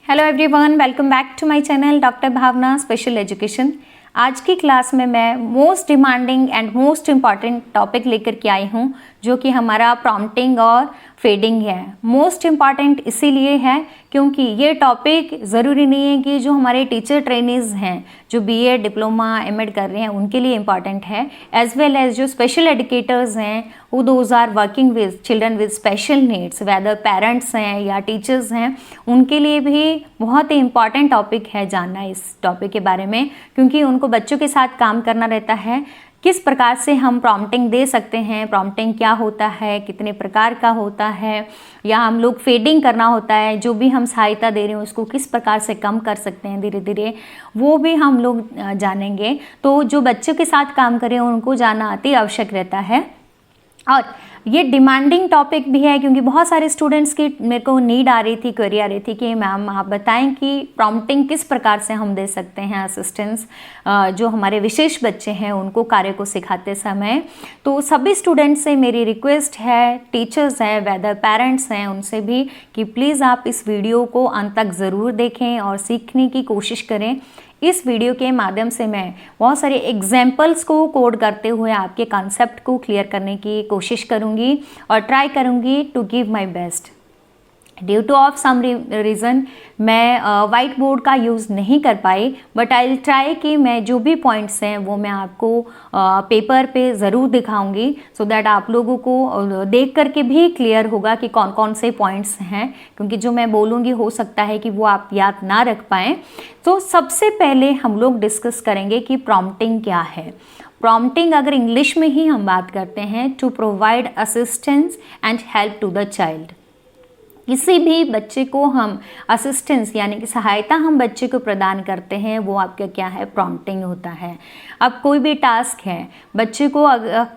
Hello everyone, welcome back to my channel doctor Bhavna special education. आज की class में मैं most demanding and most important topic लेकर के आई हूँ, जो कि हमारा प्रॉम्प्टिंग और फेडिंग है। मोस्ट इम्पॉर्टेंट इसीलिए है क्योंकि ये टॉपिक ज़रूरी नहीं है कि जो हमारे टीचर ट्रेनीज़ हैं, जो बीएड, डिप्लोमा, एमएड कर रहे हैं, उनके लिए इम्पॉर्टेंट है, एज वेल एज जो स्पेशल एजुकेटर्स हैं, वो those are working with children with special needs, whether parents हैं या टीचर्स हैं, उनके लिए भी बहुत ही इम्पॉर्टेंट टॉपिक है जानना इस टॉपिक के बारे में, क्योंकि उनको बच्चों के साथ काम करना रहता है। किस प्रकार से हम प्रॉम्प्टिंग दे सकते हैं, प्रॉम्प्टिंग क्या होता है, कितने प्रकार का होता है, या हम लोग फेडिंग करना होता है, जो भी हम सहायता दे रहे हैं उसको किस प्रकार से कम कर सकते हैं धीरे धीरे, वो भी हम लोग जानेंगे। तो जो बच्चों के साथ काम करें उनको जानना अति आवश्यक रहता है। और ये डिमांडिंग टॉपिक भी है क्योंकि बहुत सारे स्टूडेंट्स की मेरे को नीड आ रही थी, क्वेरी आ रही थी कि मैम आप बताएं कि प्रॉम्प्टिंग किस प्रकार से हम दे सकते हैं असिस्टेंस जो हमारे विशेष बच्चे हैं उनको कार्य को सिखाते समय। तो सभी स्टूडेंट्स से मेरी रिक्वेस्ट है, टीचर्स हैं, वेदर पेरेंट्स हैं, उनसे भी कि प्लीज़ आप इस वीडियो को अंत तक ज़रूर देखें और सीखने की कोशिश करें। इस वीडियो के माध्यम से मैं बहुत सारे एग्जाम्पल्स को कोड करते हुए आपके कॉन्सेप्ट को क्लियर करने की कोशिश करूंगी और ट्राई करूंगी to give my best. Due to of some reason मैं वाइट बोर्ड का यूज़ नहीं कर पाई, बट आई विल ट्राई कि मैं जो भी पॉइंट्स हैं वो मैं आपको पेपर पे ज़रूर दिखाऊंगी, सो दैट आप लोगों को देख करके भी क्लियर होगा कि कौन कौन से पॉइंट्स हैं, क्योंकि जो मैं बोलूँगी हो सकता है कि वो आप याद ना रख पाएँ। तो सबसे पहले हम लोग डिस्कस करेंगे कि प्रॉम्प्टिंग क्या है। प्रॉम्प्टिंग अगर इंग्लिश में ही हम बात करते हैं, to provide assistance and help to the child. किसी भी बच्चे को हम असिस्टेंस यानी कि सहायता हम बच्चे को प्रदान करते हैं, वो आपका क्या है, प्रॉम्प्टिंग होता है। अब कोई भी टास्क है, बच्चे को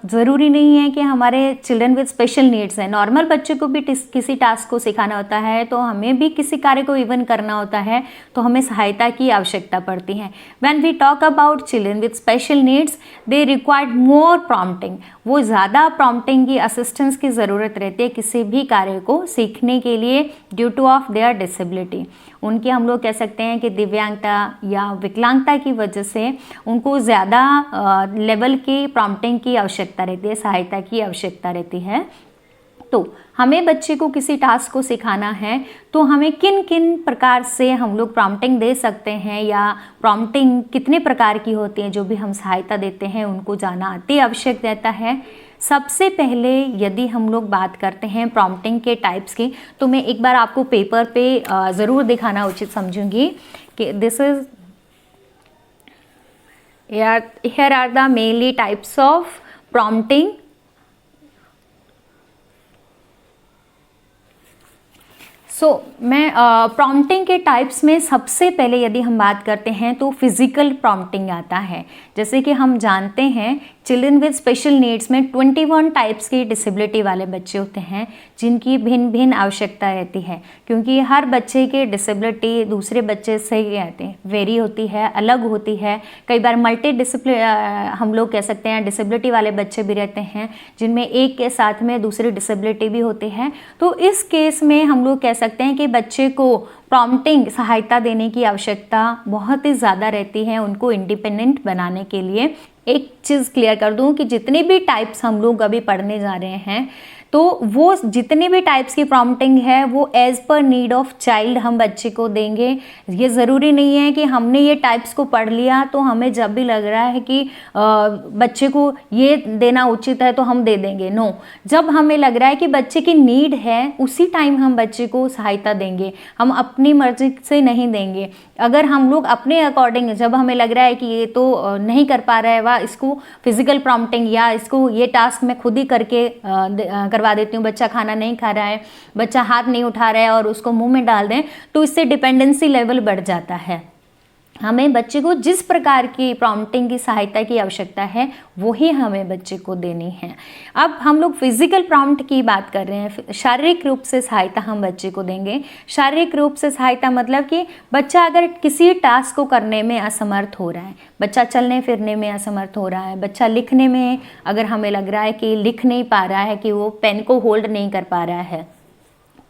ज़रूरी नहीं है कि हमारे चिल्ड्रन विद स्पेशल नीड्स हैं, नॉर्मल बच्चे को भी किसी टास्क को सिखाना होता है, तो हमें भी किसी कार्य को इवन करना होता है, तो हमें सहायता की आवश्यकता पड़ती है। When we talk about children with special needs, they required more prompting, वो ज़्यादा प्रॉम्प्टिंग की, असिस्टेंस की ज़रूरत रहती है किसी भी कार्य को सीखने के लिए, due to of their disability. उनकी हम लोग कह सकते हैं कि दिव्यांगता या विकलांगता की वजह से उनको ज़्यादा लेवल की प्रॉम्प्टिंग की आवश्यकता रहती है, सहायता की आवश्यकता रहती है। तो हमें बच्चे को किसी टास्क को सिखाना है, तो हमें किन किन प्रकार से हम लोग प्रॉम्प्टिंग दे सकते हैं, या प्रॉम्प्टिंग कितने प्रकार की होती है, जो भी हम सहायता देते हैं उनको जानना अति आवश्यक रहता है। सबसे पहले यदि हम लोग बात करते हैं प्रॉम्प्टिंग के टाइप्स की, तो मैं एक बार आपको पेपर पे ज़रूर दिखाना उचित समझूंगी कि this is here are the mainly types of prompting। मैं प्रॉम्प्टिंग के टाइप्स में सबसे पहले यदि हम बात करते हैं तो फिजिकल प्रॉम्प्टिंग आता है। जैसे कि हम जानते हैं चिल्ड्रन विद स्पेशल नीड्स में 21 टाइप्स की डिसेबिलिटी वाले बच्चे होते हैं, जिनकी भिन्न भिन्न आवश्यकता रहती है, क्योंकि हर बच्चे की डिसेबिलिटी दूसरे बच्चे से कहते हैं वेरी होती है, अलग होती है। कई बार मल्टी हम लोग कह सकते हैं डिसेबिलिटी वाले बच्चे भी रहते हैं, जिनमें एक के साथ में दूसरी डिसेबिलिटी भी होती है। तो इस केस में हम लोग कह सकते हैं कि बच्चे को प्रॉम्प्टिंग सहायता देने की आवश्यकता बहुत ही ज़्यादा रहती है, उनको इंडिपेंडेंट बनाने के लिए। एक चीज़ क्लियर कर दूं कि जितने भी टाइप्स हम लोग अभी पढ़ने जा रहे हैं, तो वो जितने भी टाइप्स की प्रॉम्प्टिंग है वो as per need of child हम बच्चे को देंगे। ये ज़रूरी नहीं है कि हमने ये टाइप्स को पढ़ लिया तो हमें जब भी लग रहा है कि बच्चे को ये देना उचित है तो हम दे देंगे। नो, जब हमें लग रहा है कि बच्चे की नीड है उसी टाइम हम बच्चे को सहायता देंगे, हम अपनी मर्जी से नहीं देंगे। अगर हम लोग अपने अकॉर्डिंग, जब हमें लग रहा है कि ये तो नहीं कर पा रहा है, वह इसको फिजिकल प्रॉम्प्टिंग या इसको ये टास्क मैं खुद ही करके करवा देती हूँ, बच्चा खाना नहीं खा रहा है, बच्चा हाथ नहीं उठा रहा है और उसको मुंह में डाल दें, तो इससे डिपेंडेंसी लेवल बढ़ जाता है। हमें बच्चे को जिस प्रकार की प्रॉम्प्टिंग की सहायता की आवश्यकता है वही हमें बच्चे को देनी है। अब हम लोग फिजिकल प्रॉम्प्ट की बात कर रहे हैं, शारीरिक रूप से सहायता हम बच्चे को देंगे। शारीरिक रूप से सहायता मतलब कि बच्चा अगर किसी टास्क को करने में असमर्थ हो रहा है, बच्चा चलने फिरने में असमर्थ हो रहा है, बच्चा लिखने में अगर हमें लग रहा है कि लिख नहीं पा रहा है, कि वो पेन को होल्ड नहीं कर पा रहा है,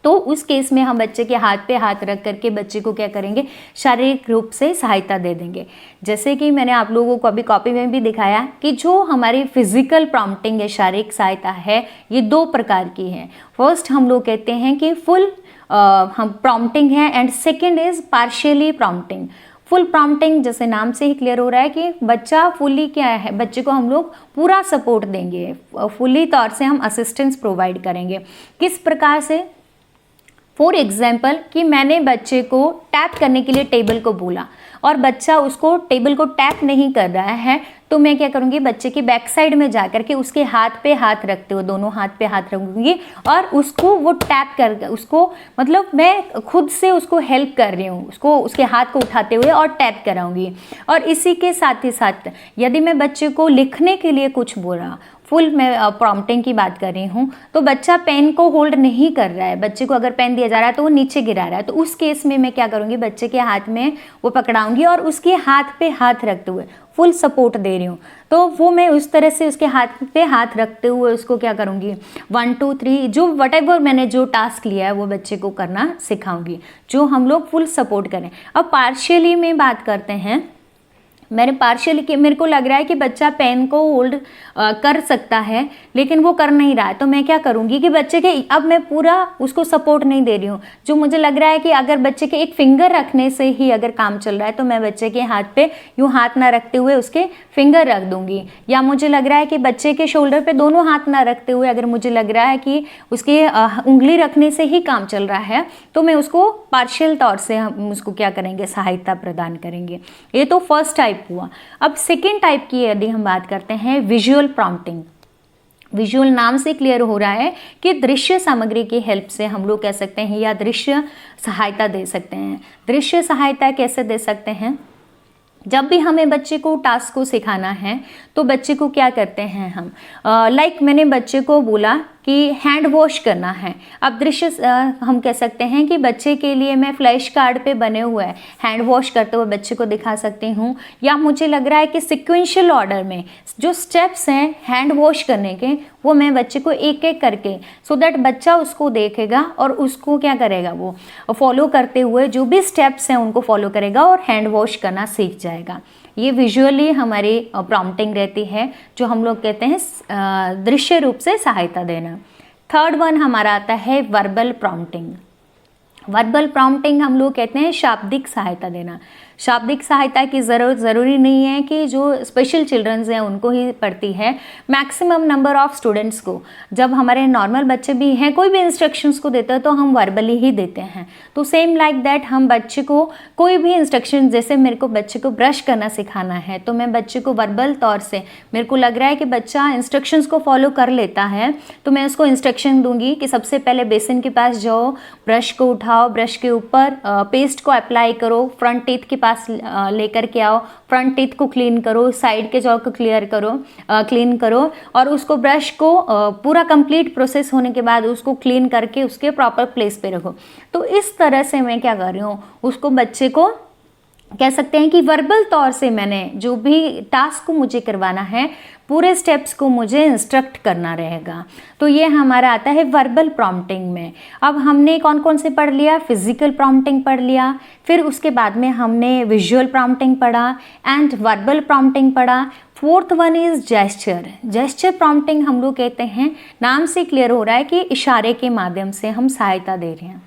तो उस केस में हम बच्चे के हाथ पे हाथ रख करके बच्चे को क्या करेंगे, शारीरिक रूप से सहायता दे देंगे। जैसे कि मैंने आप लोगों को अभी कॉपी में भी दिखाया कि जो हमारी फिजिकल प्रॉम्प्टिंग है, शारीरिक सहायता है, ये 2 प्रकार की है। फर्स्ट हम लोग कहते हैं कि फुल हम प्रॉम्प्टिंग है and second is partially prompting. Full prompting जैसे नाम से ही क्लियर हो रहा है कि बच्चा फुली क्या है, बच्चे को हम लोग पूरा सपोर्ट देंगे, फुली तौर से हम असिस्टेंस प्रोवाइड करेंगे। किस प्रकार से? फॉर एग्जाम्पल कि मैंने बच्चे को टैप करने के लिए टेबल को बोला और बच्चा उसको टेबल को टैप नहीं कर रहा है, तो मैं क्या करूँगी, बच्चे की बैक साइड में जा करके उसके हाथ पे हाथ रखते हुए, दोनों हाथ पे हाथ रखूँगी और उसको वो टैप कर, उसको मतलब मैं खुद से उसको हेल्प कर रही हूँ, उसको उसके हाथ को उठाते हुए और टैप कराऊँगी। और इसी के साथ ही साथ यदि मैं बच्चे को लिखने के लिए कुछ बोला, फुल मैं प्रॉम्प्टिंग की बात कर रही हूँ, तो बच्चा पेन को होल्ड नहीं कर रहा है, बच्चे को अगर पेन दिया जा रहा है तो वो नीचे गिरा रहा है, तो उस केस में मैं क्या करूँगी, बच्चे के हाथ में वो पकड़ाऊँगी और उसके हाथ पे हाथ रखते हुए फुल सपोर्ट दे रही हूँ। तो वो मैं उस तरह से उसके हाथ पे हाथ रखते हुए उसको क्या करूँगी, 1 2 3 जो वटेवर मैंने जो टास्क लिया है वो बच्चे को करना सिखाऊंगी, जो हम लोग फुल सपोर्ट करें। अब पार्शियली में बात करते हैं। मैंने पार्शियली कि मेरे को लग रहा है कि बच्चा पेन को होल्ड कर सकता है लेकिन वो कर नहीं रहा है, तो मैं क्या करूँगी कि बच्चे के, अब मैं पूरा उसको सपोर्ट नहीं दे रही हूँ, जो मुझे लग रहा है कि अगर बच्चे के एक फिंगर रखने से ही अगर काम चल रहा है तो मैं बच्चे के हाथ पे यूँ हाथ ना रखते हुए उसके फिंगर रख दूँगी। या मुझे लग रहा है कि बच्चे के शोल्डर पे दोनों हाथ ना रखते हुए अगर मुझे लग रहा है कि उसके उंगली रखने से ही काम चल रहा है, तो मैं उसको पार्शियल तौर से हम उसको क्या करेंगे, सहायता प्रदान करेंगे। ये तो फर्स्ट टाइप हुआ। अब सेकेंड टाइप की यदि हम बात करते हैं, विजुअल प्रॉम्प्टिंग। विजुअल नाम से क्लियर हो रहा है कि दृश्य सामग्री की हेल्प से हम लोग कह सकते हैं या दृश्य सहायता दे सकते हैं। दृश्य सहायता कैसे दे सकते हैं? जब भी हमें बच्चे को टास्क को सिखाना है तो बच्चे को क्या करते हैं हम, लाइक मैंने बच्चे को बोला कि हैंड वॉश करना है। अब दृश्य हम कह सकते हैं कि बच्चे के लिए मैं फ्लैश कार्ड पे बने हुए हैंड वॉश करते हुए बच्चे को दिखा सकती हूँ, या मुझे लग रहा है कि सिक्वेंशियल ऑर्डर में जो स्टेप्स हैं हैंड वॉश करने के, वो मैं बच्चे को एक एक करके, सो दैट बच्चा उसको देखेगा और उसको क्या करेगा, वो फॉलो करते हुए जो भी स्टेप्स हैं उनको फॉलो करेगा और हैंड वॉश करना सीख जाएगा। ये विजुअली हमारी प्रॉम्प्टिंग रहती है, जो हम लोग कहते हैं दृश्य रूप से सहायता देना। थर्ड वन हमारा आता है वर्बल प्रॉम्प्टिंग। वर्बल प्रॉम्प्टिंग हम लोग कहते हैं शाब्दिक सहायता देना। शाब्दिक सहायता की ज़रूरी नहीं है कि जो स्पेशल चिल्ड्रंस हैं उनको ही पड़ती है, मैक्सिमम नंबर ऑफ स्टूडेंट्स को। जब हमारे नॉर्मल बच्चे भी हैं, कोई भी इंस्ट्रक्शंस को देते हैं तो हम वर्बली ही देते हैं। तो सेम लाइक दैट हम बच्चे को कोई भी इंस्ट्रक्शन, जैसे मेरे को बच्चे को ब्रश करना सिखाना है तो मैं बच्चे को वर्बल तौर से, मेरे को लग रहा है कि बच्चा इंस्ट्रक्शंस को फॉलो कर लेता है, तो मैं उसको इंस्ट्रक्शन दूंगी कि सबसे पहले बेसिन के पास जाओ, ब्रश को उठाओ, ब्रश के ऊपर पेस्ट को अप्लाई करो, फ्रंट टीथ के पास लेकर के आओ, फ्रंट टीथ को क्लीन करो, साइड के जॉ को क्लीन करो और उसको ब्रश को पूरा कंप्लीट प्रोसेस होने के बाद उसको क्लीन करके उसके प्रॉपर प्लेस पे रखो। तो इस तरह से मैं क्या कर रही हूँ, उसको बच्चे को कह सकते हैं कि वर्बल तौर से मैंने जो भी टास्क को मुझे करवाना है, पूरे स्टेप्स को मुझे इंस्ट्रक्ट करना रहेगा। तो ये हमारा आता है वर्बल प्रॉम्प्टिंग में। अब हमने कौन कौन से पढ़ लिया, फिजिकल प्रॉम्प्टिंग पढ़ लिया, फिर उसके बाद में हमने विजुअल प्रॉम्प्टिंग पढ़ा एंड वर्बल प्रॉम्प्टिंग पढ़ा। Fourth one is gesture. Gesture prompting हम लोग कहते हैं, नाम से क्लियर हो रहा है कि इशारे के माध्यम से हम सहायता दे रहे हैं।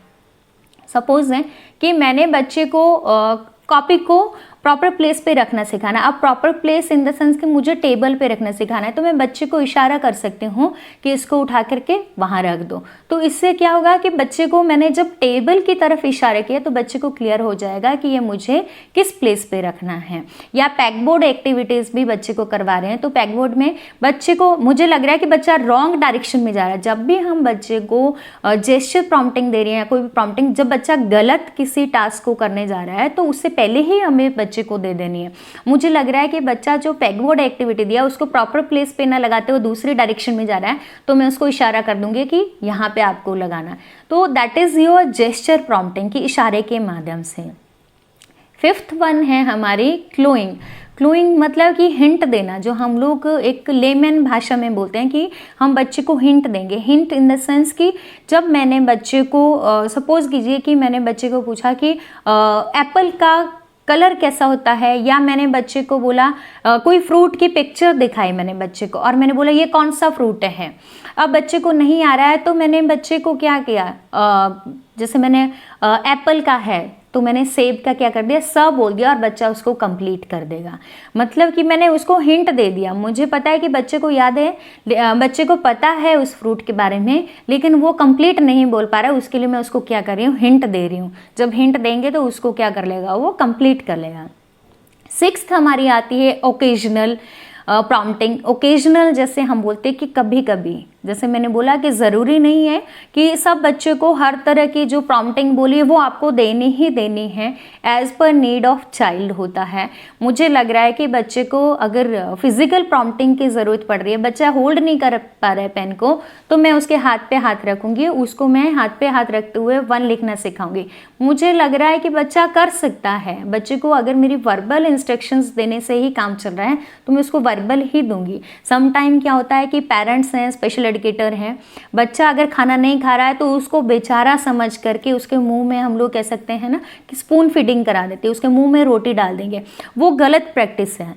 सपोज है कि मैंने बच्चे को कॉपी को प्रॉपर प्लेस पे रखना सिखाना। अब proper place in the sense कि मुझे टेबल पे रखना सिखाना है, तो मैं बच्चे को इशारा कर सकती हूँ कि इसको उठा करके वहाँ रख दो। तो इससे क्या होगा कि बच्चे को मैंने जब टेबल की तरफ इशारा किया तो बच्चे को क्लियर हो जाएगा कि ये मुझे किस प्लेस पे रखना है। या पैकबोर्ड एक्टिविटीज़ भी बच्चे को करवा रहे हैं, तो पैकबोर्ड में बच्चे को, मुझे लग रहा है कि बच्चा रॉन्ग डायरेक्शन में जा रहा है, जब भी हम बच्चे को जेस्चर प्रॉम्प्टिंग दे रहे हैं, कोई भी प्रॉम्प्टिंग, जब बच्चा गलत किसी टास्क को करने जा रहा है तो उससे पहले ही हमें बच्चे को दे देनी है। मुझे लग रहा है कि बच्चा जो पैकबोर्ड एक्टिविटी दिया उसको प्रॉपर प्लेस पे ना लगाते हुए दूसरी डायरेक्शन में जा रहा है, तो मैं उसको इशारा कर दूंगी कि यहाँ पे आपको लगाना। तो that is your gesture prompting, की इशारे के माध्यम से। फिफ्थ वन है हमारी क्लूइंग। क्लूइंग मतलब कि हिंट देना, जो हम लोग एक लेमन भाषा में बोलते हैं कि हम बच्चे को हिंट देंगे। हिंट इन द सेंस कि जब मैंने बच्चे को सपोज कीजिए कि मैंने बच्चे को पूछा कि एप्पल का कलर कैसा होता है, या मैंने बच्चे को बोला कोई फ्रूट की पिक्चर दिखाई मैंने बच्चे को, और मैंने बोला ये कौन सा फ्रूट है। अब बच्चे को नहीं आ रहा है तो मैंने बच्चे को क्या किया, जैसे मैंने एप्पल का है तो मैंने सेब का क्या कर दिया, स बोल दिया, और बच्चा उसको कंप्लीट कर देगा। मतलब कि मैंने उसको हिंट दे दिया। मुझे पता है कि बच्चे को याद है, बच्चे को पता है उस फ्रूट के बारे में, लेकिन वो कंप्लीट नहीं बोल पा रहा है, उसके लिए मैं उसको क्या कर रही हूँ, हिंट दे रही हूँ। जब हिंट देंगे तो उसको क्या कर लेगा, वो कंप्लीट कर लेगा। सिक्स्थ हमारी आती है ओकेजनल प्रॉम्प्टिंग। ओकेजनल जैसे हम बोलते हैं कि कभी कभी, जैसे मैंने बोला कि ज़रूरी नहीं है कि सब बच्चे को हर तरह की जो प्रॉम्प्टिंग बोली है वो आपको देनी ही देनी है, as per need of child होता है। मुझे लग रहा है कि बच्चे को अगर फिजिकल प्रॉम्प्टिंग की ज़रूरत पड़ रही है, बच्चा होल्ड नहीं कर पा रहा है पेन को, तो मैं उसके हाथ पे हाथ रखूँगी, उसको मैं हाथ पे हाथ रखते हुए 1 लिखना सिखाऊंगी। मुझे लग रहा है कि बच्चा कर सकता है। बच्चे को अगर मेरी वर्बल इंस्ट्रक्शंस देने से ही काम चल रहा है तो मैं उसको वर्बल ही दूंगी। सम टाइम क्या होता है कि पेरेंट्स हैं, स्पेशल एजुकेटर हैं, बच्चा अगर खाना नहीं खा रहा है तो उसको बेचारा समझ करके उसके मुंह में, हम लोग कह सकते हैं ना कि स्पून फीडिंग करा देते हैं, उसके मुंह में रोटी डाल देंगे। वो गलत प्रैक्टिस है।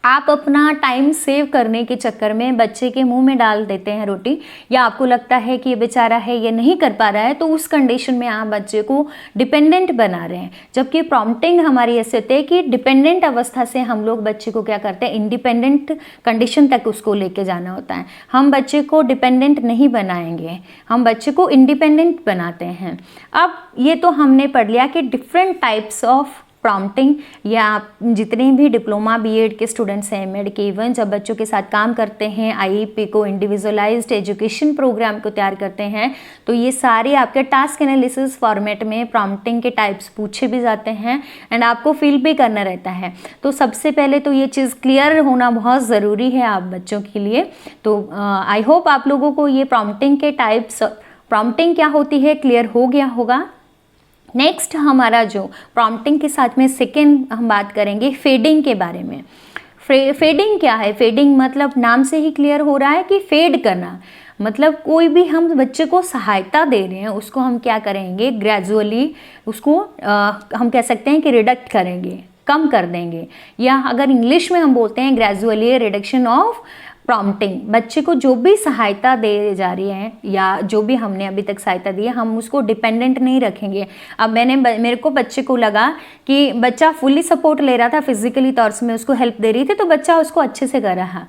आप अपना टाइम सेव करने के चक्कर में बच्चे के मुंह में डाल देते हैं रोटी, या आपको लगता है कि ये बेचारा है, ये नहीं कर पा रहा है, तो उस कंडीशन में आप बच्चे को डिपेंडेंट बना रहे हैं। जबकि प्रॉम्प्टिंग हमारी ऐसे होती है कि डिपेंडेंट अवस्था से हम लोग बच्चे को क्या करते हैं, इंडिपेंडेंट कंडीशन तक उसको लेके जाना होता है। हम बच्चे को डिपेंडेंट नहीं बनाएंगे, हम बच्चे को इंडिपेंडेंट बनाते हैं। अब ये तो हमने पढ़ लिया कि डिफरेंट टाइप्स ऑफ प्रॉम्प्टिंग, या आप जितने भी डिप्लोमा बीएड के स्टूडेंट्स हैं, एमएड के, इवन जब बच्चों के साथ काम करते हैं, आईईपी को, इंडिविजुअलाइज्ड एजुकेशन प्रोग्राम को तैयार करते हैं, तो ये सारे आपके टास्क एनालिसिस फॉर्मेट में प्रॉम्प्टिंग के टाइप्स पूछे भी जाते हैं एंड आपको फिल भी करना रहता है। तो सबसे पहले तो ये चीज़ क्लियर होना बहुत ज़रूरी है आप बच्चों के लिए। तो आई होप आप लोगों को ये प्रॉम्प्टिंग के टाइप्स, प्रॉम्प्टिंग क्या होती है, क्लियर हो गया होगा। नेक्स्ट हमारा जो प्रॉम्प्टिंग के साथ में सेकेंड हम बात करेंगे फेडिंग के बारे में। फेडिंग क्या है? फेडिंग मतलब नाम से ही क्लियर हो रहा है कि फेड करना, मतलब कोई भी हम बच्चे को सहायता दे रहे हैं उसको हम क्या करेंगे, ग्रेजुअली उसको हम कह सकते हैं कि रिडक्ट करेंगे, कम कर देंगे, या अगर इंग्लिश में हम बोलते हैं ग्रेजुअली रिडक्शन ऑफ प्रॉम्प्टिंग। बच्चे को जो भी सहायता दे जा रही है या जो भी हमने अभी तक सहायता दी है, हम उसको डिपेंडेंट नहीं रखेंगे। अब मेरे को बच्चे को लगा कि बच्चा फुल्ली सपोर्ट ले रहा था, फिजिकली तौर से मैं उसको हेल्प दे रही थी, तो बच्चा उसको अच्छे से कर रहा।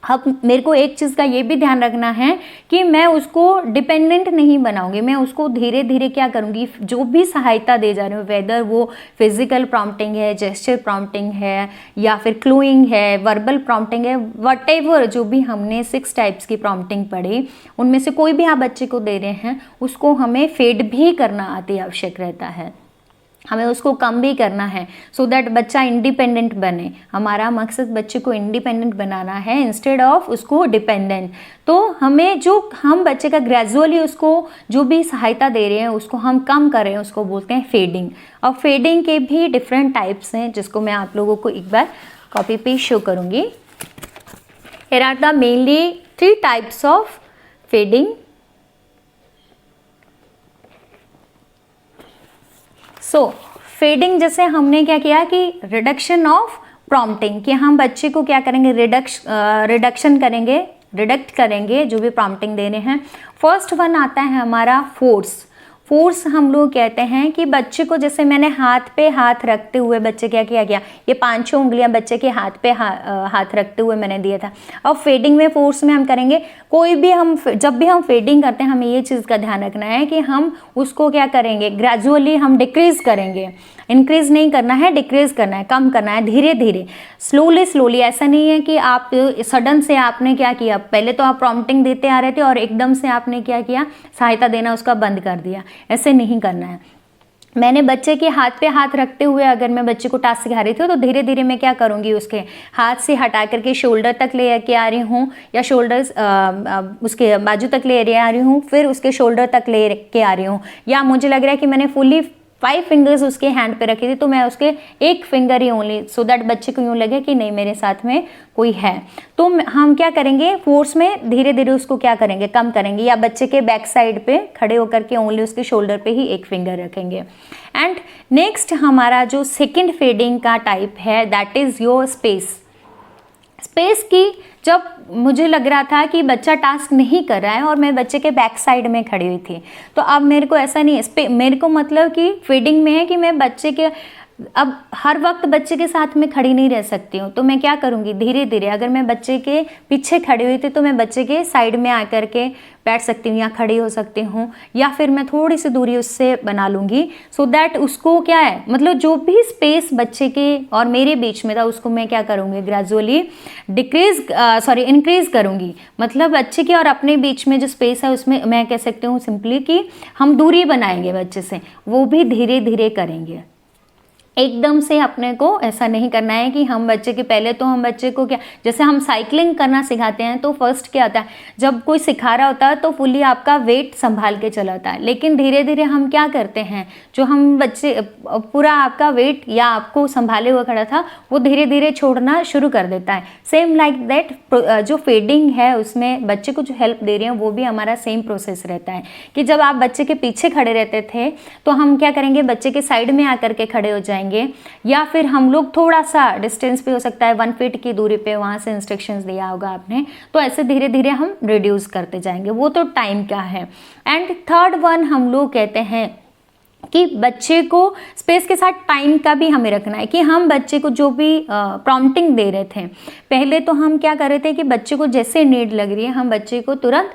अब मेरे को एक चीज़ का ये भी ध्यान रखना है कि मैं उसको डिपेंडेंट नहीं बनाऊंगी, मैं उसको धीरे धीरे क्या करूंगी, जो भी सहायता दे जा रही हूँ, वेदर वो फिजिकल प्रॉम्प्टिंग है, जेस्चर प्रॉम्प्टिंग है, या फिर क्लूइंग है, वर्बल प्रॉम्प्टिंग है, वटेवर जो भी हमने 6 टाइप्स की प्रॉम्प्टिंग पढ़ी, उनमें से कोई भी आप बच्चे को दे रहे हैं उसको हमें फेड भी करना अति आवश्यक रहता है, हमें उसको कम भी करना है, सो दैट बच्चा इंडिपेंडेंट बने। हमारा मकसद बच्चे को इंडिपेंडेंट बनाना है इंस्टेड ऑफ उसको डिपेंडेंट। तो हमें जो हम बच्चे का ग्रेजुअली उसको जो भी सहायता दे रहे हैं उसको हम कम कर रहे हैं, उसको बोलते हैं फेडिंग। और फेडिंग के भी डिफरेंट टाइप्स हैं जिसको मैं आप लोगों को एक बार कॉपी पे शो करूँगी। Here are the mainly 3 types of fading. So fading जैसे हमने क्या किया कि रिडक्शन ऑफ प्रॉम्प्टिंग, कि हम बच्चे को क्या करेंगे, रिडक्शन करेंगे, रिडक्ट करेंगे जो भी प्रॉम्प्टिंग दे रहे हैं। फर्स्ट वन आता है हमारा फोर्स। फोर्स हम लोग कहते हैं कि बच्चे को, जैसे मैंने हाथ पे हाथ रखते हुए बच्चे क्या किया गया, ये 5 उंगलियां बच्चे के हाथ पे हाथ रखते हुए मैंने दिया था। और फेडिंग में फोर्स में हम करेंगे, कोई भी हम जब भी हम फेडिंग करते हैं हमें ये चीज़ का ध्यान रखना है कि हम उसको क्या करेंगे, ग्रेजुअली हम डिक्रीज करेंगे, इंक्रीज नहीं करना है, डिक्रीज करना है, कम करना है, धीरे धीरे, स्लोली। ऐसा नहीं है कि आप सडन से आपने क्या किया, पहले तो आप प्रॉम्प्टिंग देते आ रहे थे और एकदम से आपने क्या किया, सहायता देना उसका बंद कर दिया, ऐसे नहीं करना है। मैंने बच्चे के हाथ पे हाथ रखते हुए अगर मैं बच्चे को टास्क सिखा रही थी तो धीरे धीरे मैं क्या करूँगी, उसके हाथ से हटा करके शोल्डर तक ले के आ रही हूँ, या शोल्डर्स उसके बाजू तक ले आ रही हूँ, फिर उसके शोल्डर तक ले के आ रही हूँ, या मुझे लग रहा है कि मैंने फुल्ली 5 फिंगर्स उसके हैंड पे रखी थी, तो मैं उसके एक finger he only, so that बच्चे को यूँ लगे कि नहीं मेरे साथ में कोई है। तो हम क्या करेंगे, फोर्स में धीरे धीरे उसको क्या करेंगे, कम करेंगे, या बच्चे के बैक साइड पे खड़े होकर के ओनली उसके शोल्डर पे ही एक फिंगर रखेंगे। एंड नेक्स्ट हमारा जो सेकेंड फेडिंग का टाइप है that is your space. Space की जब मुझे लग रहा था कि बच्चा टास्क नहीं कर रहा है और मैं बच्चे के बैक साइड में खड़ी हुई थी, तो अब मेरे को ऐसा नहीं है, मेरे को मतलब कि फीडिंग में है कि मैं बच्चे के अब हर वक्त बच्चे के साथ में खड़ी नहीं रह सकती हूँ, तो मैं क्या करूँगी, धीरे धीरे अगर मैं बच्चे के पीछे खड़ी हुई थी तो मैं बच्चे के साइड में आकर के बैठ सकती हूँ या खड़ी हो सकती हूँ, या फिर मैं थोड़ी सी दूरी उससे बना लूँगी, सो दैट उसको क्या है, मतलब जो भी स्पेस बच्चे के और मेरे बीच में था उसको मैं क्या करूँगी, ग्रेजुअली इंक्रीज करूँगी। मतलब बच्चे के और अपने बीच में जो स्पेस है उसमें मैं कह सकती हूँ सिंपली कि हम दूरी बनाएंगे बच्चे से, वो भी धीरे धीरे करेंगे। एकदम से अपने को ऐसा नहीं करना है कि हम बच्चे के पहले तो हम बच्चे को क्या, जैसे हम साइकिलिंग करना सिखाते हैं तो फर्स्ट क्या होता है, जब कोई सिखा रहा होता है तो फुली आपका वेट संभाल के चलाता है, लेकिन धीरे धीरे हम क्या करते हैं, जो हम बच्चे पूरा आपका वेट या आपको संभाले हुआ खड़ा था वो धीरे धीरे छोड़ना शुरू कर देता है। सेम लाइक दैट जो फेडिंग है उसमें बच्चे को जो हेल्प दे रहे हैं वो भी हमारा सेम प्रोसेस रहता है कि जब आप बच्चे के पीछे खड़े रहते थे तो हम क्या करेंगे, बच्चे के साइड में आकर के खड़े हो जाएंगे, या फिर हम लोग थोड़ा सा डिस्टेंस पे हो सकता है 1 फीट की दूरी पे, वहां से इंस्ट्रक्शंस दिया होगा आपने, तो ऐसे धीरे धीरे हम रिड्यूस करते जाएंगे, वो तो टाइम का है। एंड थर्ड वन हम लोग कहते हैं कि बच्चे को स्पेस के साथ टाइम का भी हमें रखना है, कि हम बच्चे को जो भी प्रॉम्प्टिंग दे रहे थे, पहले तो हम क्या कर रहे थे कि बच्चे को जैसे नीड लग रही है हम बच्चे को तुरंत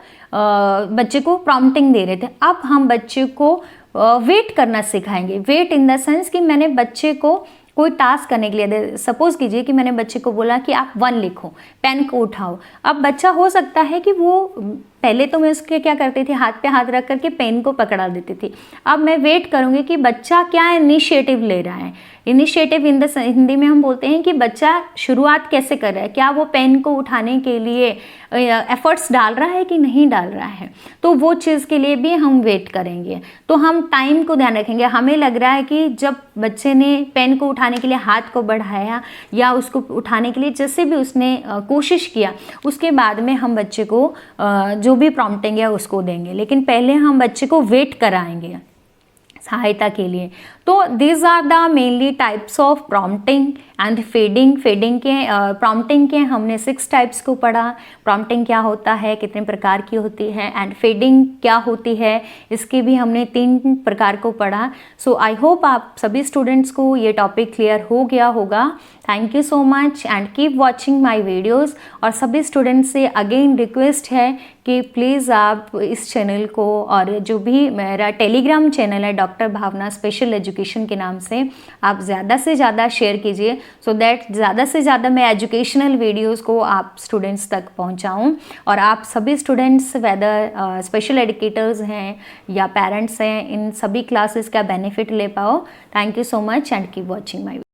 बच्चे को प्रॉम्प्टिंग दे रहे थे। अब हम बच्चे को वेट करना सिखाएंगे। वेट इन द सेंस कि मैंने बच्चे को कोई टास्क करने के लिए, सपोज कीजिए कि मैंने बच्चे को बोला कि आप 1 लिखो, पेन को उठाओ। अब बच्चा हो सकता है कि वो पहले तो मैं उसके क्या करती थी, हाथ पे हाथ रख करके पेन को पकड़ा देती थी। अब मैं वेट करूँगी कि बच्चा क्या इनिशिएटिव ले रहा है। इनिशिएटिव इन द हिंदी में हम बोलते हैं कि बच्चा शुरुआत कैसे कर रहा है, क्या वो पेन को उठाने के लिए एफर्ट्स डाल रहा है कि नहीं डाल रहा है, तो वो चीज़ के लिए भी हम वेट करेंगे। तो हम टाइम को ध्यान रखेंगे। हमें लग रहा है कि जब बच्चे ने पेन को उठाने के लिए हाथ को बढ़ाया या उसको उठाने के लिए जैसे भी उसने कोशिश किया, उसके बाद में हम बच्चे को जो भी प्रॉम्प्टिंग है उसको देंगे, लेकिन पहले हम बच्चे को वेट कराएंगे सहायता के लिए। तो these are the mainly types of prompting and fading. Fading के प्रॉम्प्टिंग के हमने 6 टाइप्स को पढ़ा। प्रॉम्प्टिंग क्या होता है, कितने प्रकार की होती है, एंड फेडिंग क्या होती है, इसके भी हमने 3 प्रकार को पढ़ा। सो आई होप आप सभी स्टूडेंट्स को ये टॉपिक क्लियर हो गया होगा। Thank you so much and keep watching my videos. और सभी स्टूडेंट्स से अगेन रिक्वेस्ट है कि प्लीज़ आप इस चैनल को, और जो भी मेरा टेलीग्राम चैनल है डॉक्टर भावना स्पेशल एजुकेशन के नाम से, आप ज़्यादा से ज़्यादा शेयर कीजिए, सो दैट ज़्यादा से ज़्यादा मैं एजुकेशनल वीडियोज़ को आप स्टूडेंट्स तक पहुँचाऊँ, और आप सभी स्टूडेंट्स वेदर स्पेशल एजुकेटर्स हैं या पेरेंट्स हैं, इन सभी क्लासेस का बेनिफिट ले पाओ। Thank you so much and keep watching my